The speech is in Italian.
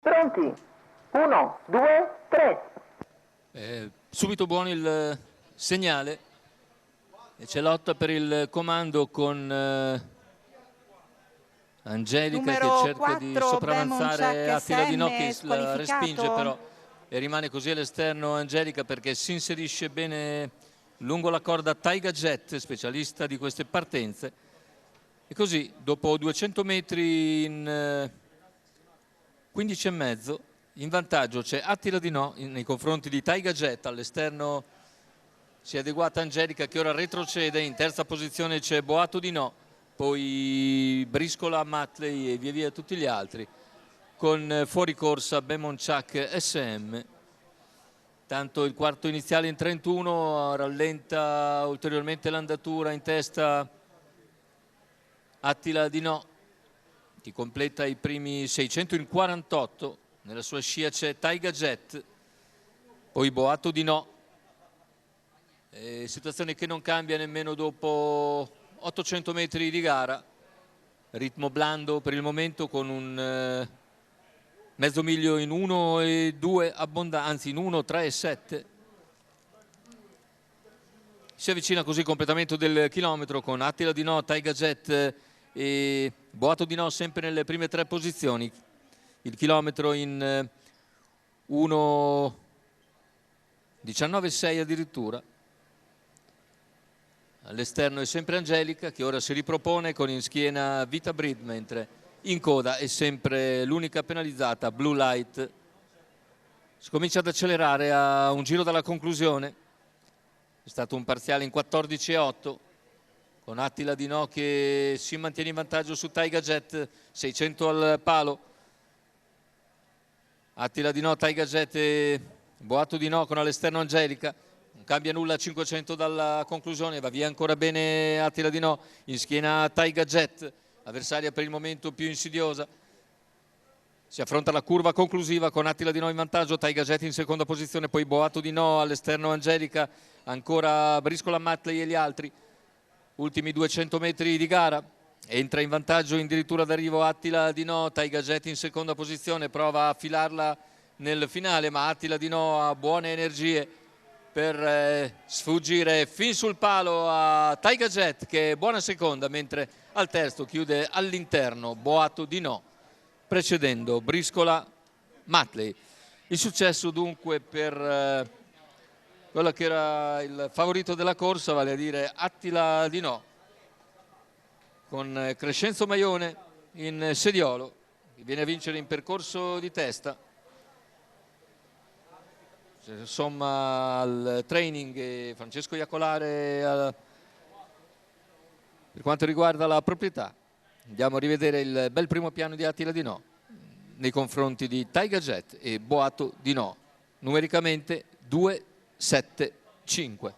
Pronti? 1, 2, 3. Subito buono il segnale e c'è lotta per il comando con Angelica Numero che cerca 4, di sopravanzare Attila Di No, che la squalificato. respinge però e rimane così all'esterno Angelica perché si inserisce bene lungo la corda Taiga Jet, specialista di queste partenze. E così dopo 200 metri in 15,5 in vantaggio c'è Attila Di No nei confronti di Taiga Jet. All'esterno si è adeguata Angelica che ora retrocede. In terza posizione c'è Boato Di No, poi Briscola, Matley e via via tutti gli altri, con fuori corsa Bemonchak SM. Tanto il quarto iniziale in 31 rallenta ulteriormente l'andatura. In testa Attila Di No, che completa i primi 600 in 48. Nella sua scia c'è Taiga Jet, poi Boato Di No. Situazione che non cambia nemmeno dopo 800 metri di gara. Ritmo blando per il momento, con un mezzo miglio in 1,2 anzi in 1,3,7. Si avvicina così il completamento del chilometro con Attila Di No, Taiga Jet e Boato Di No sempre nelle prime tre posizioni. Il chilometro in 1,19,6 addirittura. All'esterno è sempre Angelica che ora si ripropone con in schiena Vita Brid, mentre in coda è sempre l'unica penalizzata, Blue Light. Si comincia ad accelerare a un giro dalla conclusione. È stato un parziale in 14,8 con Attila Di No che si mantiene in vantaggio su Taiga Jet, 600 al palo. Attila Di No, Taiga Jet e Boato Di No con all'esterno Angelica. Non cambia nulla a 500 dalla conclusione, va via ancora bene Attila Di No, in schiena Taiga Jet, avversaria per il momento più insidiosa. Si affronta la curva conclusiva con Attila Di No in vantaggio, Taiga Jet in seconda posizione, poi Boato Di No, all'esterno Angelica, ancora Briscola, Matley e gli altri. Ultimi 200 metri di gara, entra in vantaggio addirittura d'arrivo Attila Di No, Taiga Jet in seconda posizione, prova a filarla nel finale, ma Attila Di No ha buone energie per sfuggire fin sul palo a Taiga Jet, che è buona seconda, mentre al terzo chiude all'interno Boato Di No, precedendo Briscola, Matley. Il successo dunque per quello che era il favorito della corsa, vale a dire Attila Di No, con Crescenzo Maione in sediolo, che viene a vincere in percorso di testa. Insomma, al training e Francesco Iacolare per quanto riguarda la proprietà. Andiamo a rivedere il bel primo piano di Attila Di No nei confronti di Taiga Jet e Boato Di No, numericamente 2-7-5.